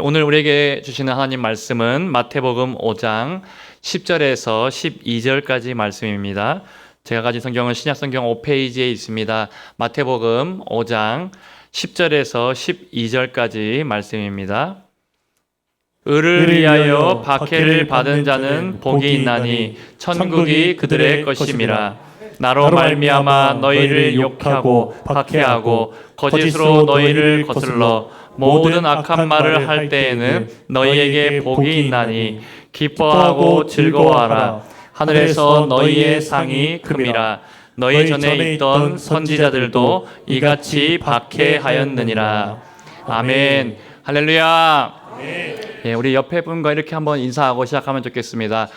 오늘 우리에게 주시는 하나님 말씀은 마태복음 5장 10절에서 12절까지 말씀입니다. 제가 가진 성경은 신약성경 5페이지에 있습니다. 마태복음 5장 10절에서 12절까지 말씀입니다. 의를 위하여 박해를 받은 자는 복이 있나니 천국이 그들의 것임이라. 나로 말미암아 너희를 욕하고 박해하고 거짓으로 너희를 거슬러 모든 악한 말을 할 때에는 너희에게 복이 있나니 기뻐하고 즐거워하라. 하늘에서 너희의 상이 큼이라. 너희 전에 있던 선지자들도 이같이 박해하였느니라. 아멘. 할렐루야. 예, 우리 옆에 분과 이렇게 한번 인사하고 시작하면 좋겠습니다.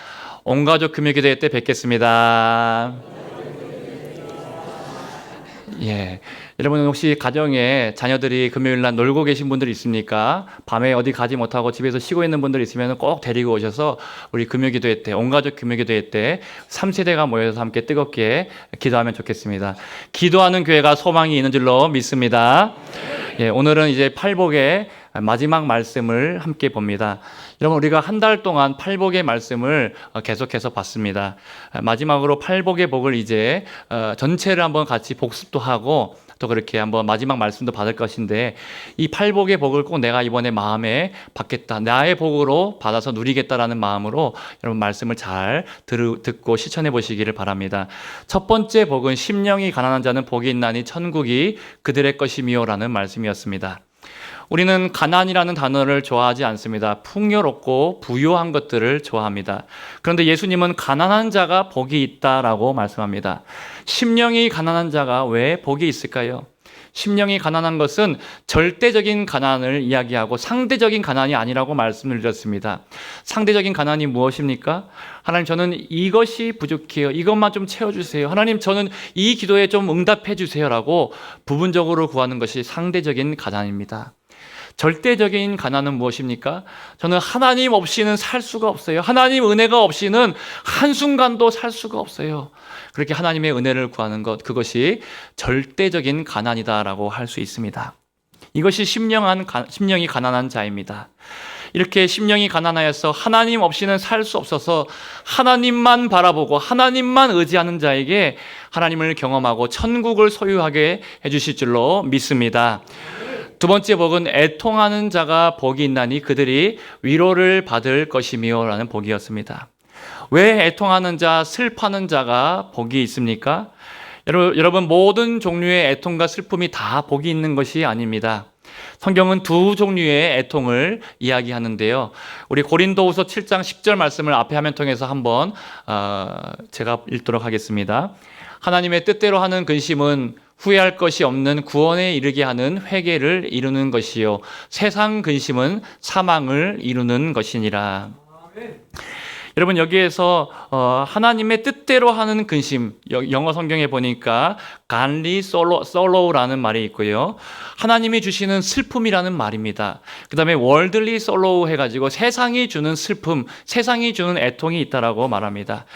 온가족 금요기도회 때 뵙겠습니다. 예, 여러분 혹시 가정에 자녀들이 금요일날 놀고 계신 분들 있습니까? 밤에 어디 가지 못하고 집에서 쉬고 있는 분들 있으면 꼭 데리고 오셔서 우리 금요기도회 때, 온가족 금요기도회 때 3세대가 모여서 함께 뜨겁게 기도하면 좋겠습니다. 기도하는 교회가 소망이 있는 줄로 믿습니다. 예, 오늘은 이제 팔복의 마지막 말씀을 함께 봅니다. 여러분, 우리가 한 달 동안 팔복의 말씀을 계속해서 봤습니다. 마지막으로 팔복의 복을 이제 전체를 한번 같이 복습도 하고 또 그렇게 한번 마지막 말씀도 받을 것인데, 이 팔복의 복을 꼭 내가 이번에 마음에 받겠다, 나의 복으로 받아서 누리겠다라는 마음으로 여러분 말씀을 잘 듣고 실천해 보시기를 바랍니다. 첫 번째 복은 심령이 가난한 자는 복이 있나니 천국이 그들의 것이미요라는 말씀이었습니다. 우리는 가난이라는 단어를 좋아하지 않습니다. 풍요롭고 부유한 것들을 좋아합니다. 그런데 예수님은 가난한 자가 복이 있다라고 말씀합니다. 심령이 가난한 자가 왜 복이 있을까요? 심령이 가난한 것은 절대적인 가난을 이야기하고 상대적인 가난이 아니라고 말씀을 드렸습니다. 상대적인 가난이 무엇입니까? 하나님, 저는 이것이 부족해요. 이것만 좀 채워주세요. 하나님, 저는 이 기도에 좀 응답해 주세요라고 부분적으로 구하는 것이 상대적인 가난입니다. 절대적인 가난은 무엇입니까? 저는 하나님 없이는 살 수가 없어요. 하나님 은혜가 없이는 한순간도 살 수가 없어요. 그렇게 하나님의 은혜를 구하는 것, 그것이 절대적인 가난이다라고 할 수 있습니다. 이것이 심령이 가난한 자입니다. 이렇게 심령이 가난하여서 하나님 없이는 살 수 없어서 하나님만 바라보고 하나님만 의지하는 자에게 하나님을 경험하고 천국을 소유하게 해주실 줄로 믿습니다. 두 번째 복은 애통하는 자가 복이 있나니 그들이 위로를 받을 것이며 라는 복이었습니다. 왜 애통하는 자, 슬퍼하는 자가 복이 있습니까? 여러분, 모든 종류의 애통과 슬픔이 다 복이 있는 것이 아닙니다. 성경은 두 종류의 애통을 이야기하는데요. 우리 고린도후서 7장 10절 말씀을 앞에 화면 통해서 한번 제가 읽도록 하겠습니다. 하나님의 뜻대로 하는 근심은 후회할 것이 없는 구원에 이르게 하는 회개를 이루는 것이요, 세상 근심은 사망을 이루는 것이니라. 아멘. 여러분, 여기에서 하나님의 뜻대로 하는 근심, 영어 성경에 보니까 godly sorrow라는 말이 있고요, 하나님이 주시는 슬픔이라는 말입니다. 그 다음에 worldly sorrow 해가지고 세상이 주는 슬픔, 세상이 주는 애통이 있다라고 말합니다.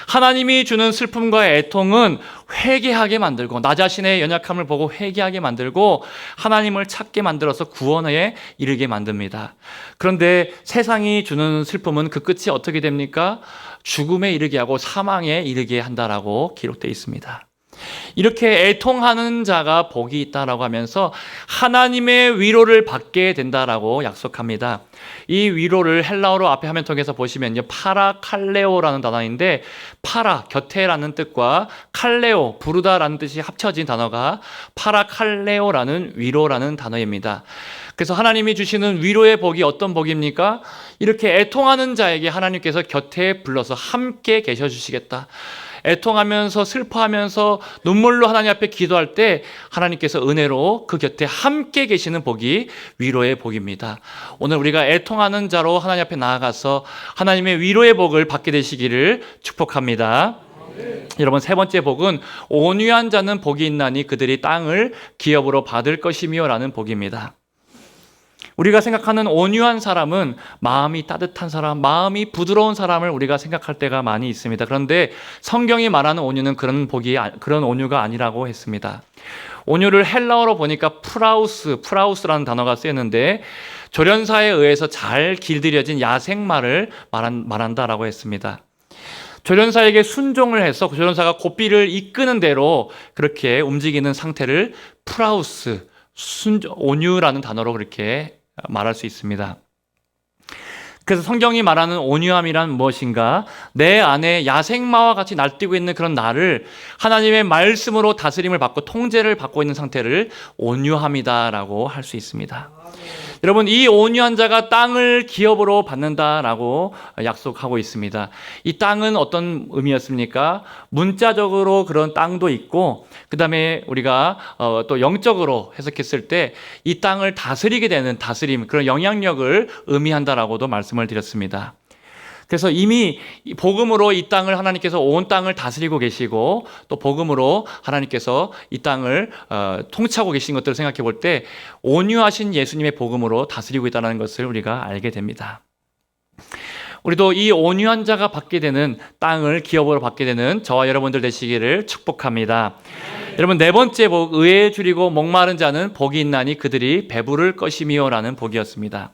하나님이 주는 슬픔과 애통은 회개하게 만들고, 나 자신의 연약함을 보고 회개하게 만들고 하나님을 찾게 만들어서 구원에 이르게 만듭니다. 그런데 세상이 주는 슬픔은 그 끝이 어떻게 됩니까? 죽음에 이르게 하고 사망에 이르게 한다라고 기록되어 있습니다. 이렇게 애통하는 자가 복이 있다라고 하면서 하나님의 위로를 받게 된다라고 약속합니다. 이 위로를 헬라어로 앞에 화면 통해서 보시면요, 파라칼레오라는 단어인데, 파라, 곁에라는 뜻과 칼레오, 부르다라는 뜻이 합쳐진 단어가 파라칼레오라는 위로라는 단어입니다. 그래서 하나님이 주시는 위로의 복이 어떤 복입니까? 이렇게 애통하는 자에게 하나님께서 곁에 불러서 함께 계셔 주시겠다. 애통하면서 슬퍼하면서 눈물로 하나님 앞에 기도할 때 하나님께서 은혜로 그 곁에 함께 계시는 복이 위로의 복입니다. 오늘 우리가 애통하는 자로 하나님 앞에 나아가서 하나님의 위로의 복을 받게 되시기를 축복합니다. 여러분, 세 번째 복은 온유한 자는 복이 있나니 그들이 땅을 기업으로 받을 것이며 라는 복입니다. 우리가 생각하는 온유한 사람은 마음이 따뜻한 사람, 마음이 부드러운 사람을 우리가 생각할 때가 많이 있습니다. 그런데 성경이 말하는 온유는 그런 온유가 아니라고 했습니다. 온유를 헬라어로 보니까 프라우스라는 단어가 쓰였는데, 조련사에 의해서 잘 길들여진 야생마를 말한다라고 했습니다. 조련사에게 순종을 해서 조련사가 고삐를 이끄는 대로 그렇게 움직이는 상태를 프라우스, 온유라는 단어로 그렇게 말할 수 있습니다. 그래서 성경이 말하는 온유함이란 무엇인가? 내 안에 야생마와 같이 날뛰고 있는 그런 나를 하나님의 말씀으로 다스림을 받고 통제를 받고 있는 상태를 온유함이다라고 할 수 있습니다. 여러분, 이 온유한 자가 땅을 기업으로 받는다라고 약속하고 있습니다. 이 땅은 어떤 의미였습니까? 문자적으로 그런 땅도 있고, 그 다음에 우리가 또 영적으로 해석했을 때 이 땅을 다스리게 되는 다스림, 그런 영향력을 의미한다라고도 말씀을 드렸습니다. 그래서 이미 복음으로 이 땅을 하나님께서 온 땅을 다스리고 계시고, 또 복음으로 하나님께서 이 땅을 통치하고 계신 것들을 생각해 볼 때 온유하신 예수님의 복음으로 다스리고 있다는 것을 우리가 알게 됩니다. 우리도 이 온유한 자가 받게 되는 땅을 기업으로 받게 되는 저와 여러분들 되시기를 축복합니다. 여러분, 네 번째 복, 의에 줄이고 목마른 자는 복이 있나니 그들이 배부를 것이미요 라는 복이었습니다.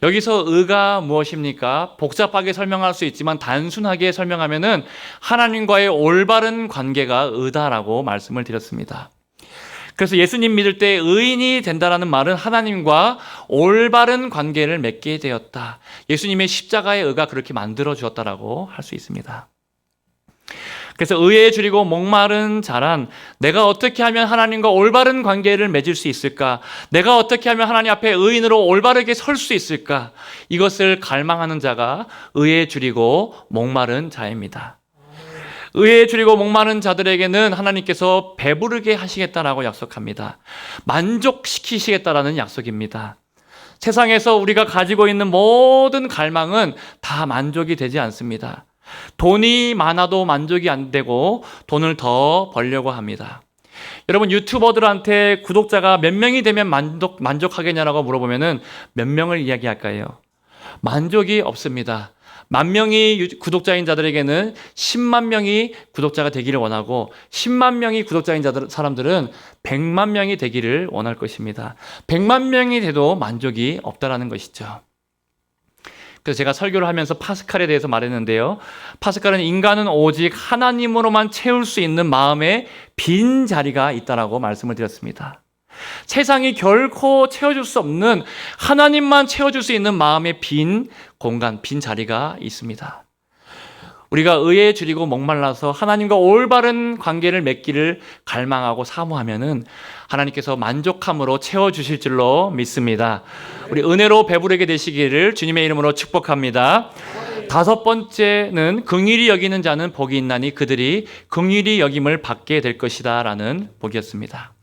여기서 의가 무엇입니까? 복잡하게 설명할 수 있지만 단순하게 설명하면은 하나님과의 올바른 관계가 의다라고 말씀을 드렸습니다. 그래서 예수님 믿을 때 의인이 된다라는 말은 하나님과 올바른 관계를 맺게 되었다. 예수님의 십자가의 의가 그렇게 만들어 주었다라고 할 수 있습니다. 그래서 의에 줄이고 목마른 자란, 내가 어떻게 하면 하나님과 올바른 관계를 맺을 수 있을까? 내가 어떻게 하면 하나님 앞에 의인으로 올바르게 설 수 있을까? 이것을 갈망하는 자가 의에 줄이고 목마른 자입니다. 의에 줄이고 목마른 자들에게는 하나님께서 배부르게 하시겠다라고 약속합니다. 만족시키시겠다라는 약속입니다. 세상에서 우리가 가지고 있는 모든 갈망은 다 만족이 되지 않습니다. 돈이 많아도 만족이 안 되고 돈을 더 벌려고 합니다. 여러분, 유튜버들한테 구독자가 몇 명이 되면 만족하겠냐라고 물어보면은 몇 명을 이야기할까요? 만족이 없습니다. 10,000명이 구독자인 자들에게는 10만 명이 구독자가 되기를 원하고 10만 명이 구독자인 사람들은 100만 명이 되기를 원할 것입니다. 100만 명이 돼도 만족이 없다라는 것이죠. 그래서 제가 설교를 하면서 파스칼에 대해서 말했는데요. 파스칼은 인간은 오직 하나님으로만 채울 수 있는 마음의 빈 자리가 있다라고 말씀을 드렸습니다. 세상이 결코 채워줄 수 없는 하나님만 채워줄 수 있는 마음의 빈 공간, 빈 자리가 있습니다. 우리가 의에 줄이고 목말라서 하나님과 올바른 관계를 맺기를 갈망하고 사모하면은 하나님께서 만족함으로 채워주실 줄로 믿습니다. 우리 은혜로 배부르게 되시기를 주님의 이름으로 축복합니다. 다섯 번째는 긍휼히 여기는 자는 복이 있나니 그들이 긍휼히 여김을 받게 될 것이다 라는 복이었습니다.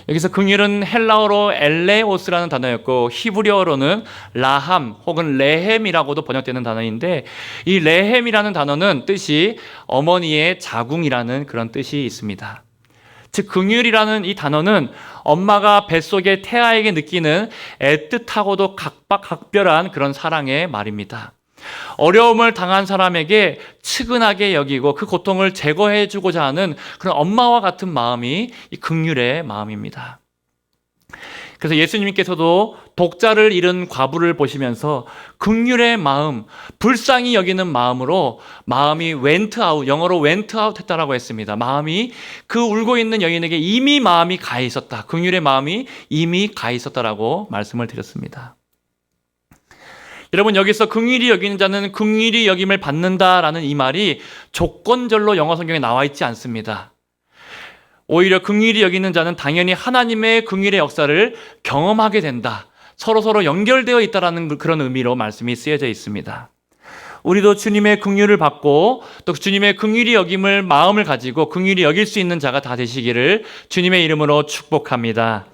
여기서 긍휼은 헬라어로 엘레오스라는 단어였고 히브리어로는 라함 혹은 레헴이라고도 번역되는 단어인데, 이 레헴이라는 단어는 뜻이 어머니의 자궁이라는 그런 뜻이 있습니다. 즉 긍휼이라는 이 단어는 엄마가 뱃속의 태아에게 느끼는 애틋하고도 각별한 그런 사랑의 말입니다. 어려움을 당한 사람에게 측은하게 여기고 그 고통을 제거해 주고자 하는 그런 엄마와 같은 마음이 이 긍휼의 마음입니다. 그래서 예수님께서도 독자를 잃은 과부를 보시면서 긍휼의 마음, 불쌍히 여기는 마음으로 마음이 went out, 영어로 went out 했다라고 했습니다. 마음이 그 울고 있는 여인에게 이미 마음이 가 있었다. 긍휼의 마음이 이미 가 있었다라고 말씀을 드렸습니다. 여러분, 여기서 긍휼히 여기는 자는 긍휼히 여김을 받는다라는 이 말이 조건절로 영어 성경에 나와 있지 않습니다. 오히려 긍휼히 여기는 자는 당연히 하나님의 긍휼의 역사를 경험하게 된다. 서로 연결되어 있다라는 그런 의미로 말씀이 쓰여져 있습니다. 우리도 주님의 긍휼을 받고 또 주님의 긍휼히 여김을 마음을 가지고 긍휼히 여길 수 있는 자가 다 되시기를 주님의 이름으로 축복합니다.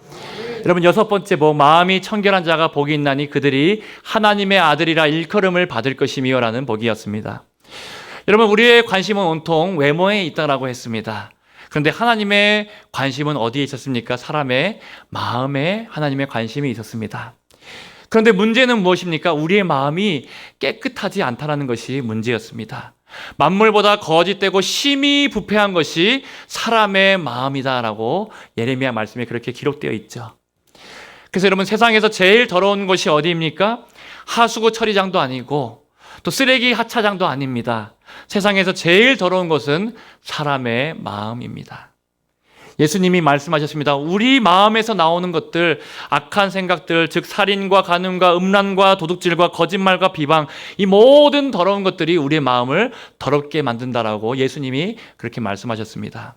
여러분, 여섯 번째 복, 마음이 청결한 자가 복이 있나니 그들이 하나님의 아들이라 일컬음을 받을 것이며 라는 복이었습니다. 여러분, 우리의 관심은 온통 외모에 있다라고 했습니다. 그런데 하나님의 관심은 어디에 있었습니까? 사람의 마음에 하나님의 관심이 있었습니다. 그런데 문제는 무엇입니까? 우리의 마음이 깨끗하지 않다는 것이 문제였습니다. 만물보다 거짓되고 심히 부패한 것이 사람의 마음이다라고 예레미야 말씀에 그렇게 기록되어 있죠. 그래서 여러분, 세상에서 제일 더러운 곳이 어디입니까? 하수구 처리장도 아니고 또 쓰레기 하차장도 아닙니다. 세상에서 제일 더러운 것은 사람의 마음입니다. 예수님이 말씀하셨습니다. 우리 마음에서 나오는 것들, 악한 생각들, 즉 살인과 간음과 음란과 도둑질과 거짓말과 비방, 이 모든 더러운 것들이 우리의 마음을 더럽게 만든다라고 예수님이 그렇게 말씀하셨습니다.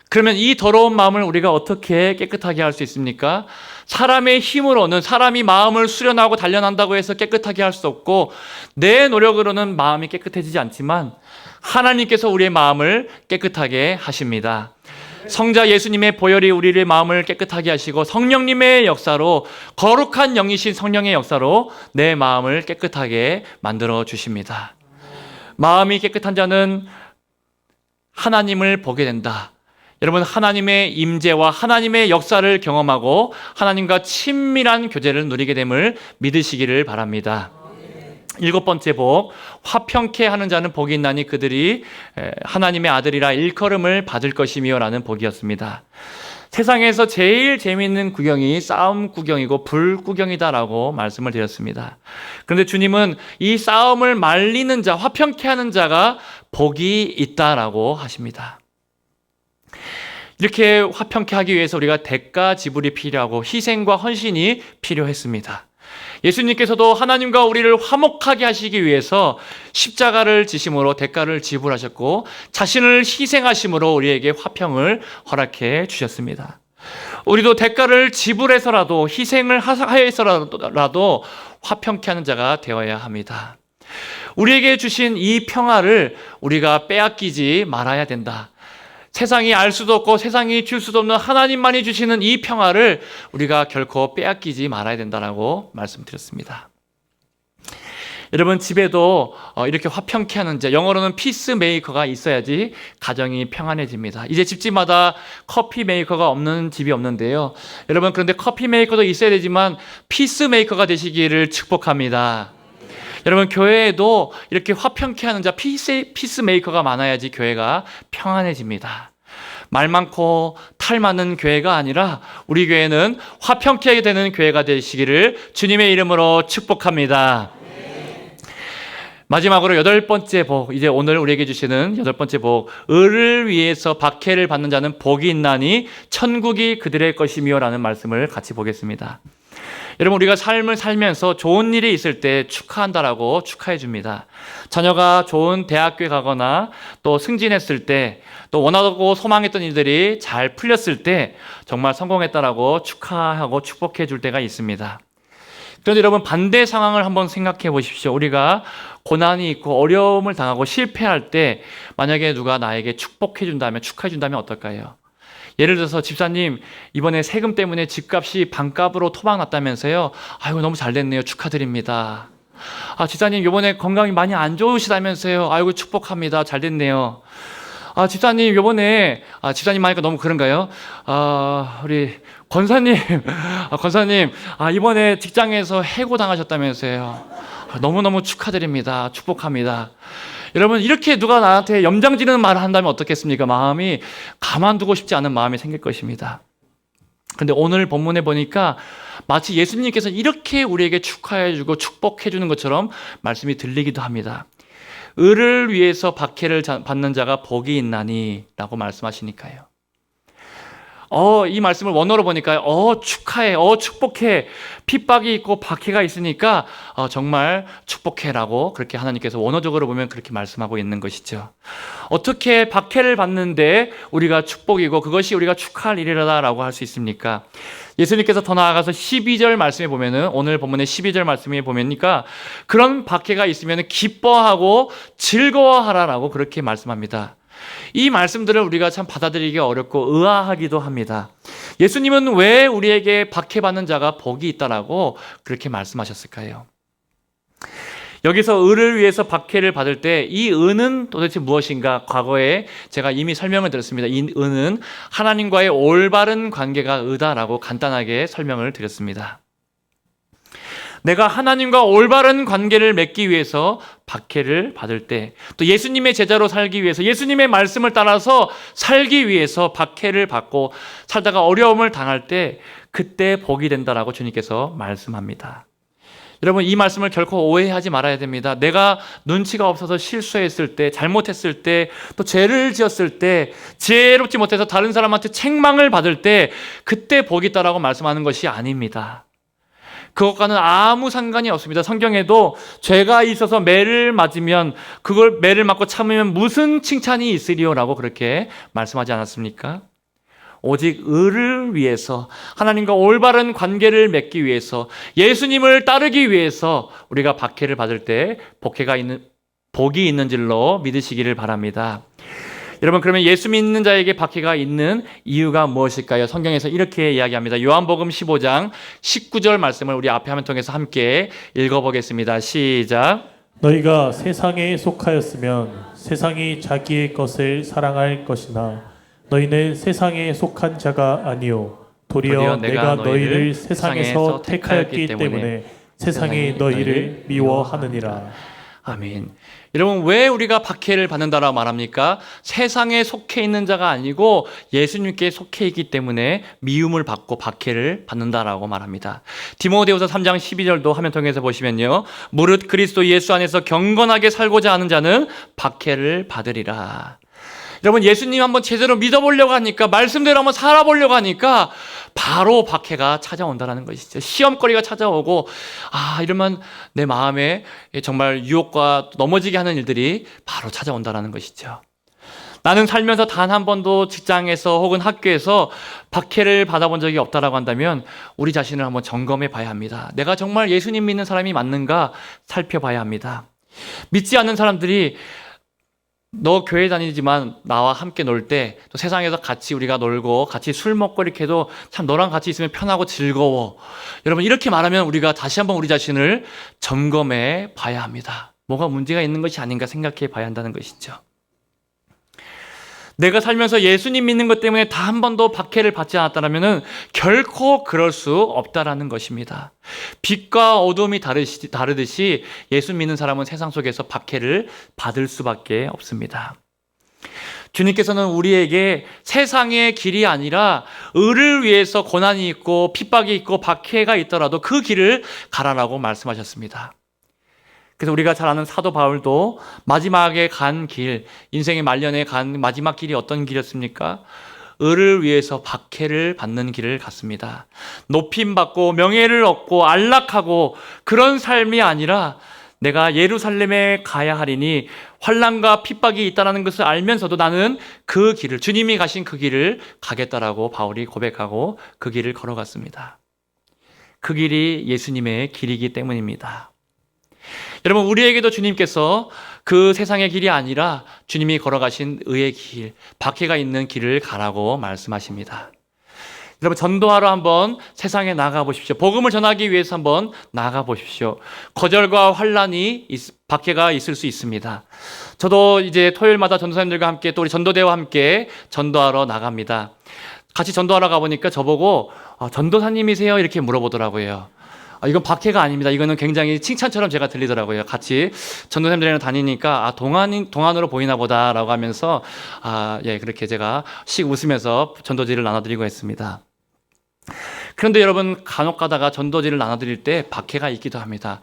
그러면 이 더러운 마음을 우리가 어떻게 깨끗하게 할 수 있습니까? 사람의 힘으로는, 사람이 마음을 수련하고 단련한다고 해서 깨끗하게 할 수 없고, 내 노력으로는 마음이 깨끗해지지 않지만 하나님께서 우리의 마음을 깨끗하게 하십니다. 성자 예수님의 보혈이 우리의 마음을 깨끗하게 하시고, 성령님의 역사로, 거룩한 영이신 성령의 역사로 내 마음을 깨끗하게 만들어 주십니다. 마음이 깨끗한 자는 하나님을 보게 된다. 여러분, 하나님의 임재와 하나님의 역사를 경험하고 하나님과 친밀한 교제를 누리게 됨을 믿으시기를 바랍니다. 7번째 복, 화평케 하는 자는 복이 있나니 그들이 하나님의 아들이라 일컬음을 받을 것이며 라는 복이었습니다. 세상에서 제일 재미있는 구경이 싸움 구경이고 불 구경이다라고 말씀을 드렸습니다. 그런데 주님은 이 싸움을 말리는 자, 화평케 하는 자가 복이 있다라고 하십니다. 이렇게 화평케 하기 위해서 우리가 대가 지불이 필요하고 희생과 헌신이 필요했습니다. 예수님께서도 하나님과 우리를 화목하게 하시기 위해서 십자가를 지심으로 대가를 지불하셨고 자신을 희생하심으로 우리에게 화평을 허락해 주셨습니다. 우리도 대가를 지불해서라도 희생을 하여서라도 화평케 하는 자가 되어야 합니다. 우리에게 주신 이 평화를 우리가 빼앗기지 말아야 된다. 세상이 알 수도 없고 세상이 줄 수도 없는 하나님만이 주시는 이 평화를 우리가 결코 빼앗기지 말아야 된다라고 말씀드렸습니다. 여러분, 집에도 이렇게 화평케 하는 자, 영어로는 피스메이커가 있어야지 가정이 평안해집니다. 이제 집집마다 커피 메이커가 없는 집이 없는데요. 여러분, 그런데 커피 메이커도 있어야 되지만 피스메이커가 되시기를 축복합니다. 여러분, 교회에도 이렇게 화평케 하는 자, 피스메이커가 많아야지 교회가 평안해집니다. 말 많고 탈 많은 교회가 아니라 우리 교회는 화평케 되는 교회가 되시기를 주님의 이름으로 축복합니다. 마지막으로 8번째 복, 이제 오늘 우리에게 주시는 8번째 복, 을을 위해서 박해를 받는 자는 복이 있나니 천국이 그들의 것이며 라는 말씀을 같이 보겠습니다. 여러분, 우리가 삶을 살면서 좋은 일이 있을 때 축하한다라고 축하해 줍니다. 자녀가 좋은 대학교에 가거나 또 승진했을 때, 또 원하고 소망했던 일들이 잘 풀렸을 때 정말 성공했다라고 축하하고 축복해 줄 때가 있습니다. 그런데 여러분, 반대 상황을 한번 생각해 보십시오. 우리가 고난이 있고 어려움을 당하고 실패할 때 만약에 누가 나에게 축복해 준다면, 축하해 준다면 어떨까요? 예를 들어서, 집사님 이번에 세금 때문에 집값이 반값으로 토막났다면서요. 아이고, 너무 잘 됐네요. 축하드립니다. 집사님 이번에 건강이 많이 안 좋으시다면서요. 아이고, 축복합니다. 잘 됐네요. 집사님 요번에, 집사님 하니까 너무 그런가요? 우리 권사님, 권사님, 이번에 직장에서 해고 당하셨다면서요. 너무너무 축하드립니다. 축복합니다. 여러분, 이렇게 누가 나한테 염장지르는 말을 한다면 어떻겠습니까? 마음이 가만두고 싶지 않은 마음이 생길 것입니다. 그런데 오늘 본문에 보니까 마치 예수님께서 이렇게 우리에게 축하해주고 축복해주는 것처럼 말씀이 들리기도 합니다. 을을 위해서 박해를 받는 자가 복이 있나니 라고 말씀하시니까요. 이 말씀을 원어로 보니까 축하해, 축복해, 핍박이 있고 박해가 있으니까 정말 축복해라고 그렇게 하나님께서 원어적으로 보면 그렇게 말씀하고 있는 것이죠. 어떻게 박해를 받는데 우리가 축복이고 그것이 우리가 축하할 일이라고 할 수 있습니까? 예수님께서 더 나아가서 12절 말씀에 보면은, 오늘 본문의 12절 말씀에 보면니까 그런 박해가 있으면 기뻐하고 즐거워하라라고 그렇게 말씀합니다. 이 말씀들을 우리가 참 받아들이기 어렵고 의아하기도 합니다. 예수님은 왜 우리에게 박해받는 자가 복이 있다라고 그렇게 말씀하셨을까요? 여기서 을을 위해서 박해를 받을 때 이 은은 도대체 무엇인가? 과거에 제가 이미 설명을 드렸습니다. 이 은은 하나님과의 올바른 관계가 의다라고 간단하게 설명을 드렸습니다. 내가 하나님과 올바른 관계를 맺기 위해서 박해를 받을 때, 또 예수님의 제자로 살기 위해서, 예수님의 말씀을 따라서 살기 위해서 박해를 받고 살다가 어려움을 당할 때 그때 복이 된다라고 주님께서 말씀합니다. 여러분, 이 말씀을 결코 오해하지 말아야 됩니다. 내가 눈치가 없어서 실수했을 때, 잘못했을 때, 또 죄를 지었을 때, 지혜롭지 못해서 다른 사람한테 책망을 받을 때 그때 복이 있다라고 말씀하는 것이 아닙니다. 그것과는 아무 상관이 없습니다. 성경에도 죄가 있어서 매를 맞으면, 그걸 매를 맞고 참으면 무슨 칭찬이 있으리요라고 그렇게 말씀하지 않았습니까? 오직 의를 위해서, 하나님과 올바른 관계를 맺기 위해서, 예수님을 따르기 위해서 우리가 박해를 받을 때 복이 있는 줄로 믿으시기를 바랍니다. 여러분, 그러면 예수 믿는 자에게 박해가 있는 이유가 무엇일까요? 성경에서 이렇게 이야기합니다. 요한복음 15장 19절 말씀을 우리 앞에 화면 통해서 함께 읽어보겠습니다. 시작. 너희가 세상에 속하였으면 세상이 자기의 것을 사랑할 것이나 너희는 세상에 속한 자가 아니요 도리어 내가 너희를 세상에서 택하였기 때문에 세상이 너희를 미워하느니라. 아멘. 여러분, 왜 우리가 박해를 받는다라고 말합니까? 세상에 속해 있는 자가 아니고 예수님께 속해 있기 때문에 미움을 받고 박해를 받는다라고 말합니다. 디모데후서 3장 12절도 화면 통해서 보시면요, 무릇 그리스도 예수 안에서 경건하게 살고자 하는 자는 박해를 받으리라. 여러분, 예수님 한번 제대로 믿어보려고 하니까, 말씀대로 한번 살아보려고 하니까 바로 박해가 찾아온다는 것이죠. 시험거리가 찾아오고, 이러면 내 마음에 정말 유혹과 넘어지게 하는 일들이 바로 찾아온다는 것이죠. 나는 살면서 단 한 번도 직장에서 혹은 학교에서 박해를 받아본 적이 없다라고 한다면 우리 자신을 한번 점검해 봐야 합니다. 내가 정말 예수님 믿는 사람이 맞는가 살펴봐야 합니다. 믿지 않는 사람들이 너 교회 다니지만 나와 함께 놀 때, 또 세상에서 같이 우리가 놀고 같이 술 먹고 이렇게 해도 참 너랑 같이 있으면 편하고 즐거워. 여러분, 이렇게 말하면 우리가 다시 한번 우리 자신을 점검해 봐야 합니다. 뭐가 문제가 있는 것이 아닌가 생각해 봐야 한다는 것이죠. 내가 살면서 예수님 믿는 것 때문에 다 한 번도 박해를 받지 않았다면 결코 그럴 수 없다라는 것입니다. 빛과 어둠이 다르듯이 예수 믿는 사람은 세상 속에서 박해를 받을 수밖에 없습니다. 주님께서는 우리에게 세상의 길이 아니라 의를 위해서 고난이 있고 핍박이 있고 박해가 있더라도 그 길을 가라라고 말씀하셨습니다. 그래서 우리가 잘 아는 사도 바울도 마지막에 간 길, 인생의 말년에 간 마지막 길이 어떤 길이었습니까? 의를 위해서 박해를 받는 길을 갔습니다. 높임받고 명예를 얻고 안락하고 그런 삶이 아니라 내가 예루살렘에 가야 하리니 환난과 핍박이 있다는 것을 알면서도 나는 그 길을, 주님이 가신 그 길을 가겠다라고 바울이 고백하고 그 길을 걸어갔습니다. 그 길이 예수님의 길이기 때문입니다. 여러분, 우리에게도 주님께서 그 세상의 길이 아니라 주님이 걸어가신 의의 길, 박해가 있는 길을 가라고 말씀하십니다. 여러분, 전도하러 한번 세상에 나가 보십시오. 복음을 전하기 위해서 한번 나가 보십시오. 거절과 환난이, 박해가 있을 수 있습니다. 저도 이제 토요일마다 전도사님들과 함께 또 우리 전도대와 함께 전도하러 나갑니다. 같이 전도하러 가보니까 저보고 전도사님이세요? 이렇게 물어보더라고요. 이건 박해가 아닙니다. 이거는 굉장히 칭찬처럼 제가 들리더라고요. 같이 전도사님들이랑 다니니까 동안으로 보이나 보다라고 하면서 그렇게 제가 씩 웃으면서 전도지를 나눠드리고 했습니다. 그런데 여러분, 간혹 가다가 전도지를 나눠드릴 때 박해가 있기도 합니다.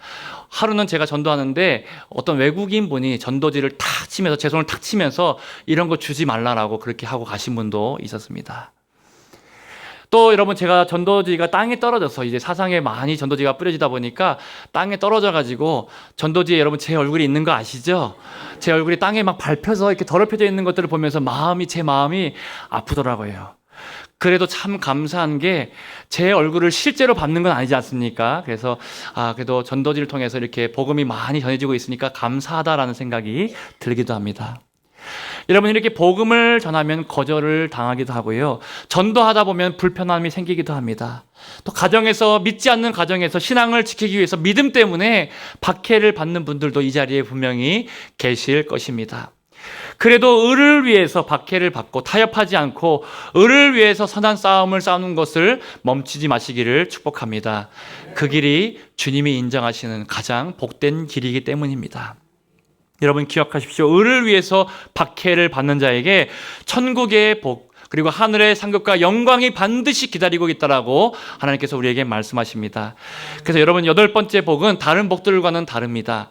하루는 제가 전도하는데 어떤 외국인 분이 전도지를 탁 치면서, 제 손을 탁 치면서 이런 거 주지 말라라고 그렇게 하고 가신 분도 있었습니다. 또 여러분, 제가 전도지가 땅에 떨어져서 이제 사상에 많이 전도지가 뿌려지다 보니까 땅에 떨어져 가지고 전도지에 여러분 제 얼굴이 있는 거 아시죠? 제 얼굴이 땅에 막 밟혀서 이렇게 더럽혀져 있는 것들을 보면서 제 마음이 아프더라고요. 그래도 참 감사한 게 제 얼굴을 실제로 밟는 건 아니지 않습니까? 그래서 그래도 전도지를 통해서 이렇게 복음이 많이 전해지고 있으니까 감사하다라는 생각이 들기도 합니다. 여러분, 이렇게 복음을 전하면 거절을 당하기도 하고요. 전도하다 보면 불편함이 생기기도 합니다. 또 가정에서, 믿지 않는 가정에서 신앙을 지키기 위해서 믿음 때문에 박해를 받는 분들도 이 자리에 분명히 계실 것입니다. 그래도 의를 위해서 박해를 받고 타협하지 않고 의를 위해서 선한 싸움을 싸우는 것을 멈추지 마시기를 축복합니다. 그 길이 주님이 인정하시는 가장 복된 길이기 때문입니다. 여러분 기억하십시오. 의를 위해서 박해를 받는 자에게 천국의 복 그리고 하늘의 상급과 영광이 반드시 기다리고 있다라고 하나님께서 우리에게 말씀하십니다. 그래서 여러분 8번째 복은 다른 복들과는 다릅니다.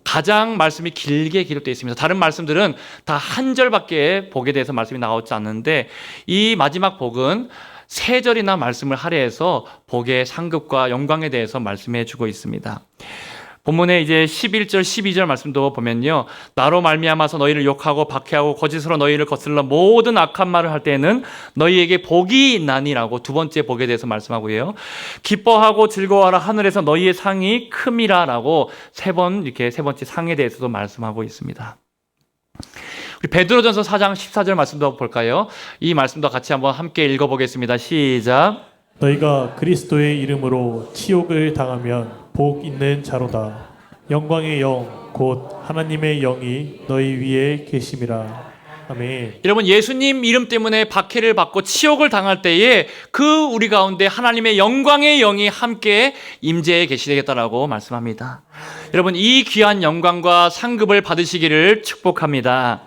가장 말씀이 길게 기록되어 있습니다. 다른 말씀들은 다 한 절밖에 복에 대해서 말씀이 나오지 않는데 이 마지막 복은 3절이나 말씀을 할애해서 복의 상급과 영광에 대해서 말씀해 주고 있습니다. 본문에 이제 11절, 12절 말씀도 보면요. 나로 말미암아서 너희를 욕하고 박해하고 거짓으로 너희를 거슬러 모든 악한 말을 할 때에는 너희에게 복이 있나니라고 2번째 복에 대해서 말씀하고요. 기뻐하고 즐거워하라 하늘에서 너희의 상이 큼이라라고 3번 이렇게 3번째 상에 대해서도 말씀하고 있습니다. 우리 베드로전서 4장 14절 말씀도 볼까요? 이 말씀도 같이 한번 함께 읽어보겠습니다. 시작. 너희가 그리스도의 이름으로 치욕을 당하면 복 있는 자로다. 영광의 영 곧 하나님의 영이 너희 위에 계심이라. 아멘. 여러분 예수님 이름 때문에 박해를 받고 치욕을 당할 때에 그 우리 가운데 하나님의 영광의 영이 함께 임재해 계시겠다라고 말씀합니다. 여러분 이 귀한 영광과 상급을 받으시기를 축복합니다.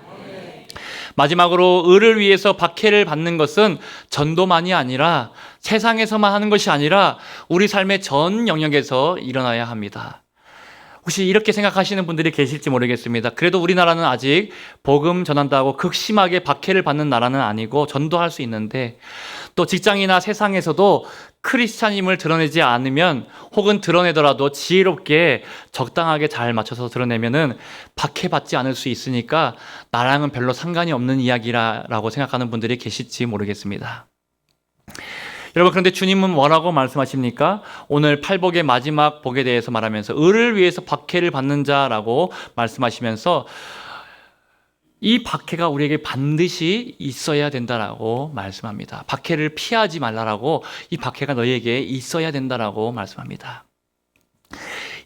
마지막으로 의를 위해서 박해를 받는 것은 전도만이 아니라 세상에서만 하는 것이 아니라 우리 삶의 전 영역에서 일어나야 합니다. 혹시 이렇게 생각하시는 분들이 계실지 모르겠습니다. 그래도 우리나라는 아직 복음 전한다고 극심하게 박해를 받는 나라는 아니고 전도할 수 있는데 또 직장이나 세상에서도 크리스찬임을 드러내지 않으면 혹은 드러내더라도 지혜롭게 적당하게 잘 맞춰서 드러내면은 박해받지 않을 수 있으니까 나랑은 별로 상관이 없는 이야기라고 생각하는 분들이 계실지 모르겠습니다. 여러분 그런데 주님은 뭐라고 말씀하십니까? 오늘 팔복의 마지막 복에 대해서 말하면서 의를 위해서 박해를 받는 자라고 말씀하시면서 이 박해가 우리에게 반드시 있어야 된다라고 말씀합니다. 박해를 피하지 말라라고 이 박해가 너희에게 있어야 된다라고 말씀합니다.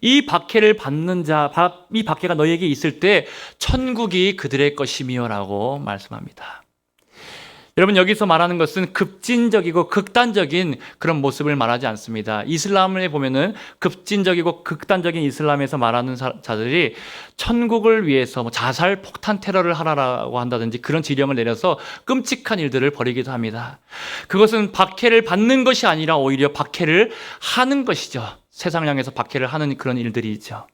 이 박해를 받는 자, 이 박해가 너희에게 있을 때 천국이 그들의 것이며라고 말씀합니다. 여러분 여기서 말하는 것은 급진적이고 극단적인 그런 모습을 말하지 않습니다. 이슬람에 보면은 급진적이고 극단적인 이슬람에서 말하는 자들이 천국을 위해서 자살 폭탄 테러를 하라고 한다든지 그런 지령을 내려서 끔찍한 일들을 벌이기도 합니다. 그것은 박해를 받는 것이 아니라 오히려 박해를 하는 것이죠. 세상을 향해서 박해를 하는 그런 일들이 있죠.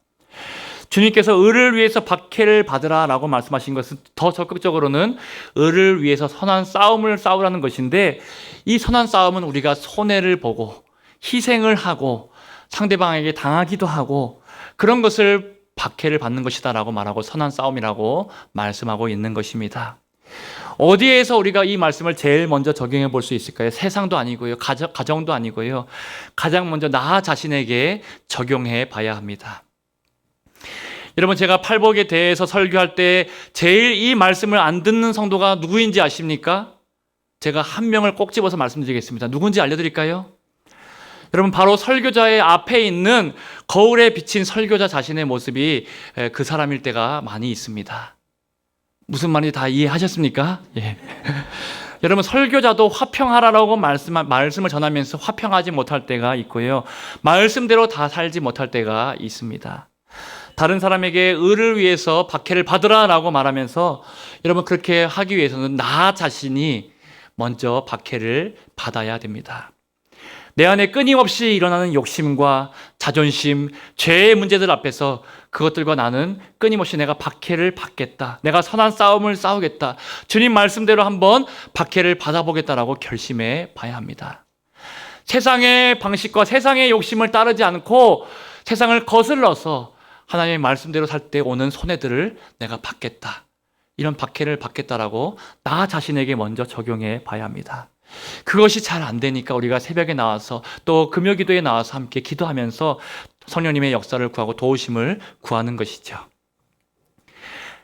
주님께서 의를 위해서 박해를 받으라라고 말씀하신 것은 더 적극적으로는 의를 위해서 선한 싸움을 싸우라는 것인데 이 선한 싸움은 우리가 손해를 보고 희생을 하고 상대방에게 당하기도 하고 그런 것을 박해를 받는 것이다라고 말하고 선한 싸움이라고 말씀하고 있는 것입니다. 어디에서 우리가 이 말씀을 제일 먼저 적용해 볼 수 있을까요? 세상도 아니고요. 가정도 아니고요. 가장 먼저 나 자신에게 적용해 봐야 합니다. 여러분 제가 팔복에 대해서 설교할 때 제일 이 말씀을 안 듣는 성도가 누구인지 아십니까? 제가 한 명을 꼭 집어서 말씀드리겠습니다. 누군지 알려드릴까요? 여러분 바로 설교자의 앞에 있는 거울에 비친 설교자 자신의 모습이 그 사람일 때가 많이 있습니다. 무슨 말인지 다 이해하셨습니까? 예. 여러분 설교자도 화평하라고 말씀을 전하면서 화평하지 못할 때가 있고요. 말씀대로 다 살지 못할 때가 있습니다. 다른 사람에게 의를 위해서 박해를 받으라라고 말하면서 여러분 그렇게 하기 위해서는 나 자신이 먼저 박해를 받아야 됩니다. 내 안에 끊임없이 일어나는 욕심과 자존심, 죄의 문제들 앞에서 그것들과 나는 끊임없이 내가 박해를 받겠다. 내가 선한 싸움을 싸우겠다. 주님 말씀대로 한번 박해를 받아보겠다라고 결심해 봐야 합니다. 세상의 방식과 세상의 욕심을 따르지 않고 세상을 거슬러서 하나님의 말씀대로 살 때 오는 손해들을 내가 받겠다. 이런 박해를 받겠다라고 나 자신에게 먼저 적용해 봐야 합니다. 그것이 잘 안 되니까 우리가 새벽에 나와서 또 금요기도에 나와서 함께 기도하면서 성령님의 역사를 구하고 도우심을 구하는 것이죠.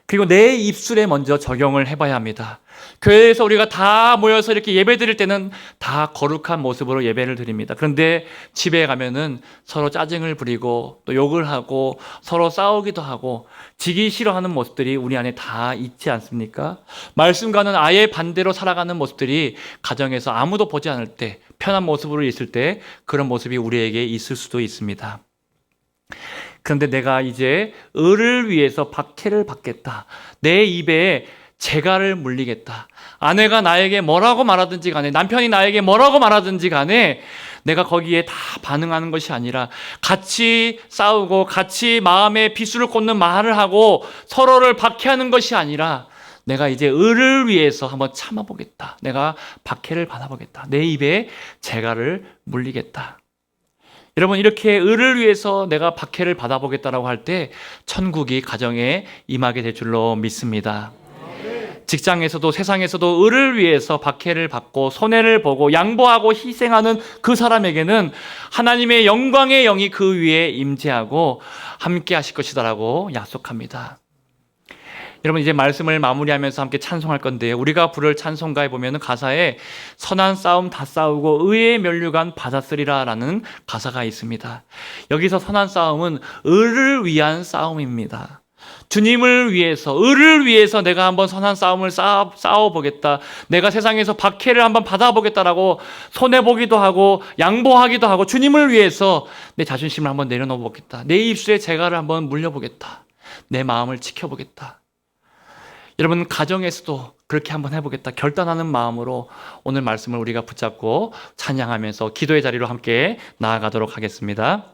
그리고 내 입술에 먼저 적용을 해봐야 합니다. 교회에서 우리가 다 모여서 이렇게 예배 드릴 때는 다 거룩한 모습으로 예배를 드립니다. 그런데 집에 가면은 서로 짜증을 부리고 또 욕을 하고 서로 싸우기도 하고 지기 싫어하는 모습들이 우리 안에 다 있지 않습니까? 말씀과는 아예 반대로 살아가는 모습들이 가정에서 아무도 보지 않을 때, 편한 모습으로 있을 때 그런 모습이 우리에게 있을 수도 있습니다. 그런데 내가 이제 을을 위해서 박해를 받겠다. 내 입에 재갈을 물리겠다. 아내가 나에게 뭐라고 말하든지 간에, 남편이 나에게 뭐라고 말하든지 간에 내가 거기에 다 반응하는 것이 아니라 같이 싸우고 같이 마음에 비수를 꽂는 말을 하고 서로를 박해하는 것이 아니라 내가 이제 을을 위해서 한번 참아보겠다. 내가 박해를 받아보겠다. 내 입에 재갈을 물리겠다. 여러분, 이렇게 을을 위해서 내가 박해를 받아보겠다라고 할 때 천국이 가정에 임하게 될 줄로 믿습니다. 직장에서도 세상에서도 을을 위해서 박해를 받고 손해를 보고 양보하고 희생하는 그 사람에게는 하나님의 영광의 영이 그 위에 임재하고 함께 하실 것이다라고 약속합니다. 여러분, 이제 말씀을 마무리하면서 함께 찬송할 건데요. 우리가 부를 찬송가에 보면 가사에 선한 싸움 다 싸우고 의의 면류관 받았으리라 라는 가사가 있습니다. 여기서 선한 싸움은 을을 위한 싸움입니다. 주님을 위해서, 을을 위해서 내가 한번 선한 싸움을 싸워보겠다. 내가 세상에서 박해를 한번 받아보겠다라고 손해보기도 하고 양보하기도 하고 주님을 위해서 내 자존심을 한번 내려놓아보겠다. 내 입술에 재갈을 한번 물려보겠다. 내 마음을 지켜보겠다. 여러분, 가정에서도 그렇게 한번 해보겠다 결단하는 마음으로 오늘 말씀을 우리가 붙잡고 찬양하면서 기도의 자리로 함께 나아가도록 하겠습니다.